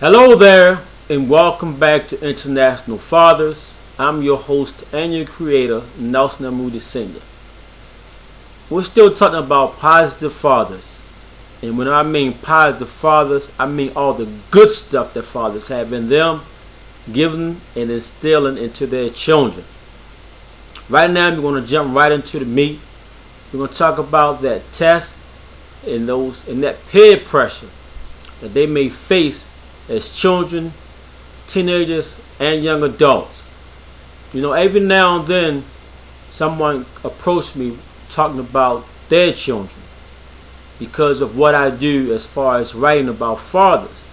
Hello there, and welcome back to International Fathers. I'm your host and your creator, Nelson Amoudi Sr. We're still talking about positive fathers. And when I mean positive fathers, I mean all the good stuff that fathers have in them, giving and instilling into their children. Right now, we're going to jump right into the meat. We're going to talk about that test and that peer pressure that they may face as children, teenagers, and young adults. Every now and then someone approached me talking about their children because of what I do as far as writing about fathers.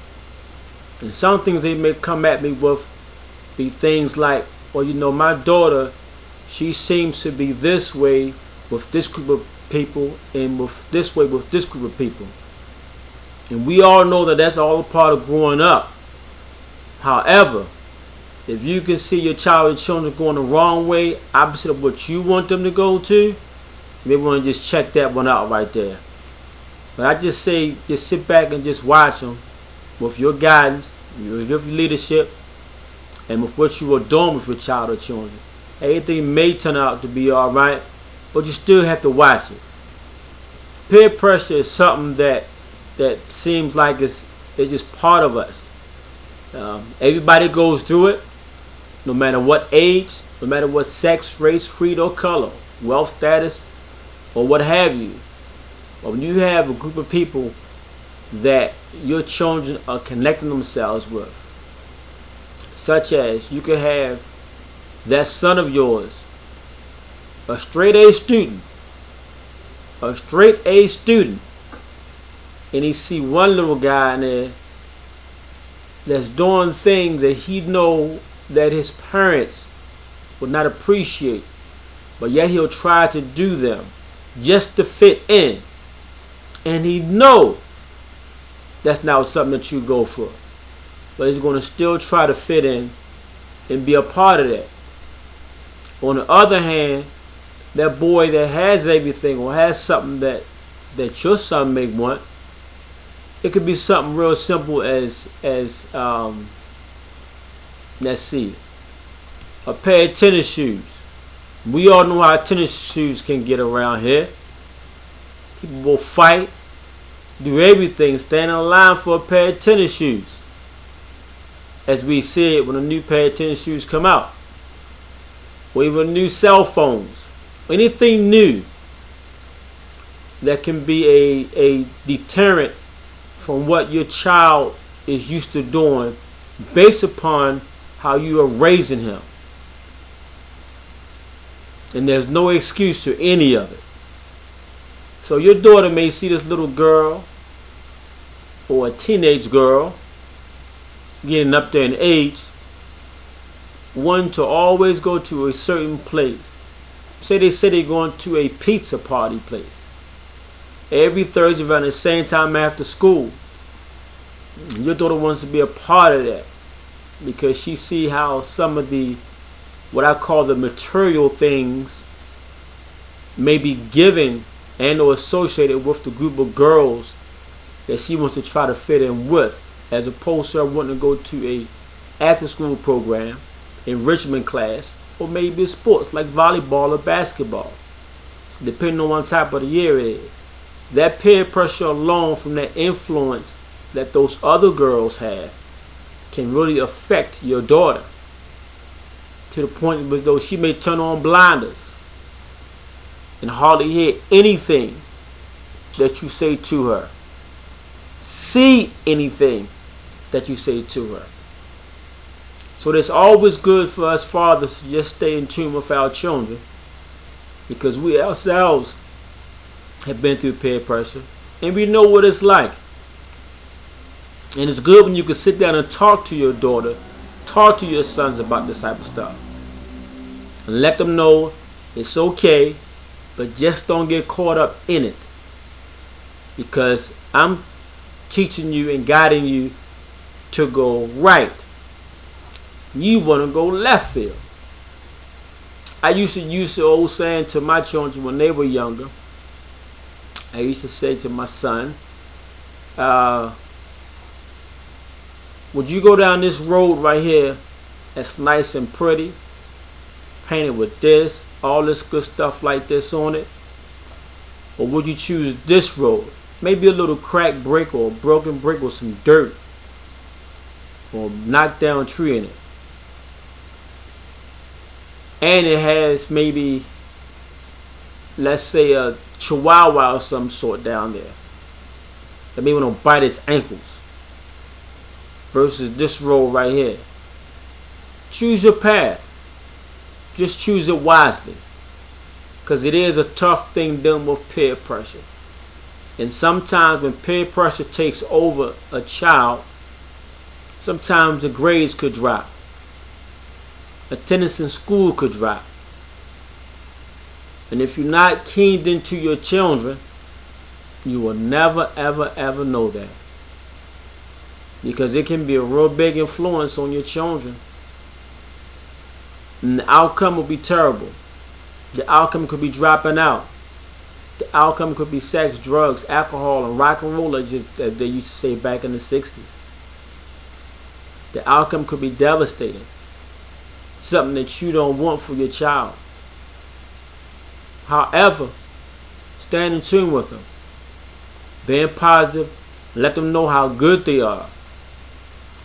And some things they may come at me with be things like, well, my daughter, she seems to be this way with this group of people and with this way with this group of people. And we all know that that's all a part of growing up. However, if you can see your child or children going the wrong way, opposite of what you want them to go to, you may want to just check that one out right there. But I just say, just sit back and just watch them with your guidance, with your leadership, and with what you are doing with your child or children. Everything may turn out to be alright, but you still have to watch it. Peer pressure is something that seems like it's just part of us. Everybody goes through it, no matter what age, no matter what sex, race, creed, or color, wealth status, or what have you. But when you have a group of people that your children are connecting themselves with, such as you could have that son of yours, a straight A student, and he see one little guy in there that's doing things that he know that his parents would not appreciate, but yet he'll try to do them just to fit in, and he know that's not something that you go for, but he's going to still try to fit in and be a part of that. On the other hand, that boy that has everything or has something that your son may want, it could be something real simple as let's see, a pair of tennis shoes. We all know how tennis shoes can get around here. People will fight, do everything, stand in line for a pair of tennis shoes, as we see it when a new pair of tennis shoes come out, or even new cell phones, anything new that can be a deterrent from what your child is used to doing based upon how you are raising him. And there's no excuse to any of it. So your daughter may see this little girl or a teenage girl getting up there in age, wanting to always go to a certain place. Say they're going to a pizza party place every Thursday around the same time after school. Your daughter wants to be a part of that because she see how some of the, what I call the material things, may be given and or associated with the group of girls that she wants to try to fit in with, as opposed to her wanting to go to a after school program, enrichment class, or maybe sports like volleyball or basketball, depending on what type of the year it is. That peer pressure alone from that influence that those other girls have can really affect your daughter to the point where though she may turn on blinders and hardly hear anything that you say to her, see anything that you say to her. So it's always good for us fathers to just stay in tune with our children, because we ourselves have been through peer pressure and we know what it's like. And it's good when you can sit down and talk to your daughter, talk to your sons about this type of stuff, and let them know it's okay, but just don't get caught up in it, because I'm teaching you and guiding you to go right. You want to go left field. I used to use the old saying to my children when they were younger. I used to say to my son, Would you go down this road right here that's nice and pretty, painted with this, all this good stuff like this on it? Or would you choose this road? Maybe a little cracked brick or a broken brick with some dirt or knocked down tree in it. And it has maybe, let's say, a chihuahua of some sort down there that maybe want to bite its ankles, versus this road right here. Choose your path. Just choose it wisely, because it is a tough thing dealing with peer pressure. And sometimes when peer pressure takes over a child, sometimes the grades could drop. Attendance in school could drop. And if you're not keyed into your children, you will never, ever, ever know that. Because it can be a real big influence on your children. And the outcome will be terrible. The outcome could be dropping out. The outcome could be sex, drugs, alcohol, and rock and roll, as they used to say back in the 60s. The outcome could be devastating. Something that you don't want for your child. However, stand in tune with them. Being positive, let them know how good they are.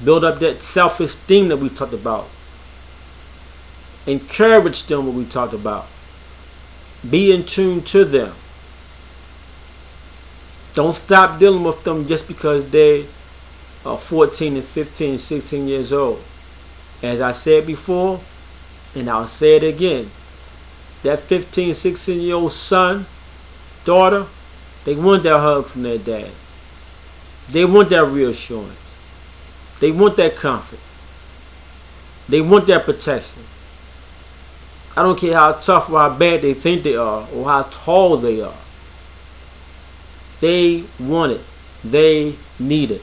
Build up that self-esteem that we talked about. Encourage them, what we talked about. Be in tune to them. Don't stop dealing with them just because they are 14 and 15, 16 years old. As I said before, and I'll say it again, that 15, 16-year-old son, daughter, they want that hug from their dad. They want that reassurance. They want that comfort. They want that protection. I don't care how tough or how bad they think they are or how tall they are. They want it. They need it.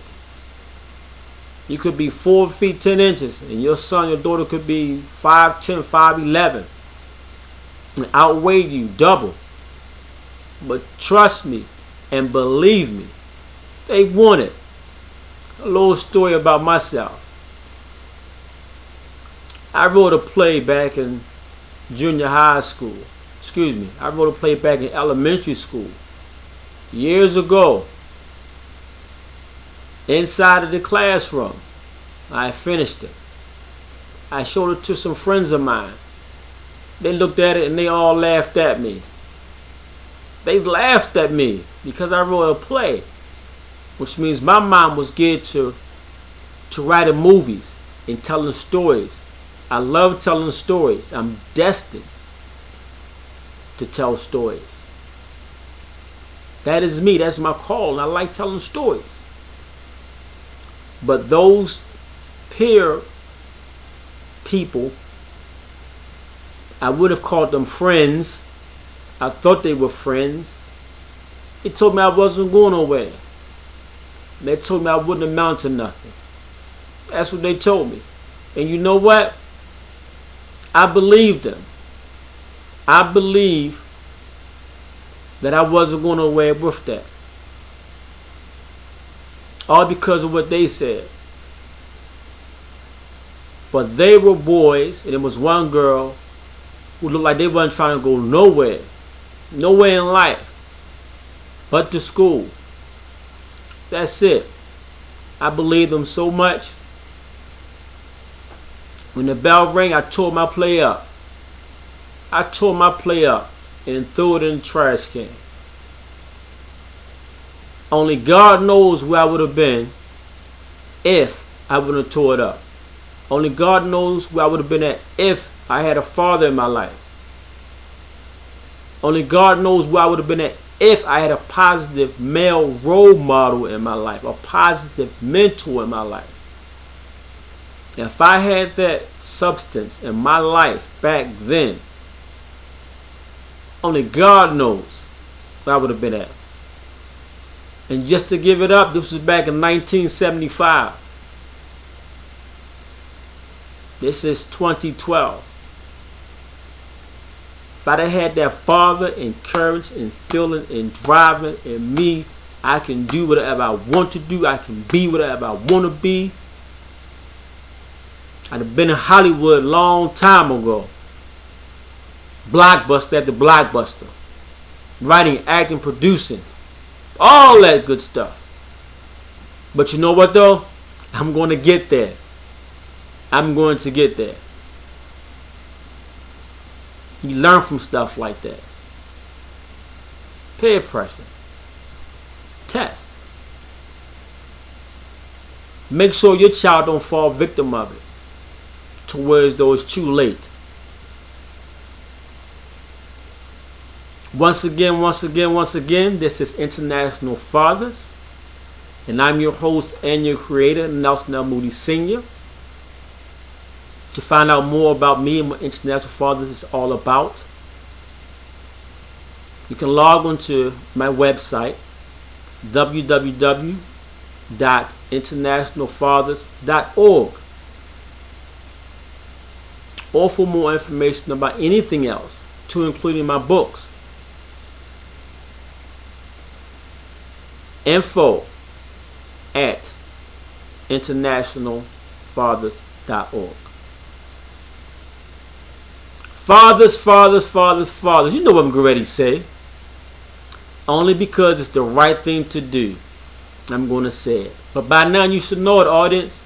You could be 4 feet 10 inches and your son, your daughter could be 5'10", 5'11", and outweigh you double. But trust me and believe me, they want it. A little story about myself. I wrote a play back in junior high school. I wrote a play back in elementary school. Years ago. Inside of the classroom. I finished it. I showed it to some friends of mine. They looked at it and they all laughed at me. They laughed at me because I wrote a play. Which means my mind was geared to writing movies and telling stories. I love telling stories. I'm destined to tell stories. That is me. That's my call. And I like telling stories. But those peer people, I would have called them friends. I thought they were friends. They told me I wasn't going nowhere. They told me I wouldn't amount to nothing. That's what they told me. And you know what? I believed them. I believe that I wasn't going nowhere with that. All because of what they said. But they were boys, and there was one girl who looked like they wasn't trying to go nowhere. Nowhere in life. But to school. That's it. I believed them so much. When the bell rang, I tore my play up. I tore my play up and threw it in the trash can. Only God knows where I would have been if I wouldn't have tore it up. Only God knows where I would have been at if I had a father in my life. Only God knows where I would have been at if I had a positive male role model in my life, a positive mentor in my life. If I had that substance in my life back then, only God knows where I would have been at. And just to give it up, this was back in 1975. This is 2012. If I'd have had that father encouraging, instilling, and driving in me, I can do whatever I want to do. I can be whatever I want to be. I'd have been in Hollywood a long time ago. Blockbuster after blockbuster. Writing, acting, producing. All that good stuff. But you know what though? I'm going to get there. I'm going to get there. You learn from stuff like that. Peer pressure. Test. Make sure your child don't fall victim of it towards though it's too late. Once again, this is International Fathers, and I'm your host and your creator, Nelson L. Moody Sr. To find out more about me and what International Fathers is all about, you can log on to my website, www.internationalfathers.org, or for more information about anything else, to including my books. info@internationalfathers.org. Fathers. You know what I'm going to say. Only because it's the right thing to do, I'm going to say it. But by now you should know it, audience.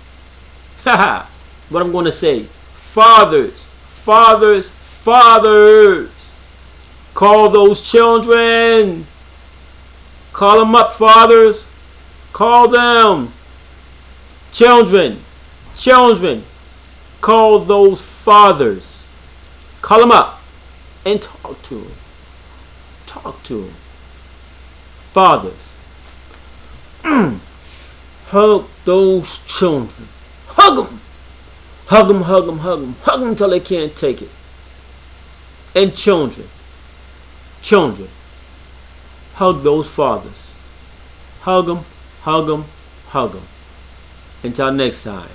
Haha. What I'm going to say. Fathers. Call those children. Call them up, fathers. Call them. Children. Call those fathers. Call them up and talk to them. Fathers. Hug those children. Hug them. Hug them until they can't take it. And children. Hug those fathers. Hug them. Until next time.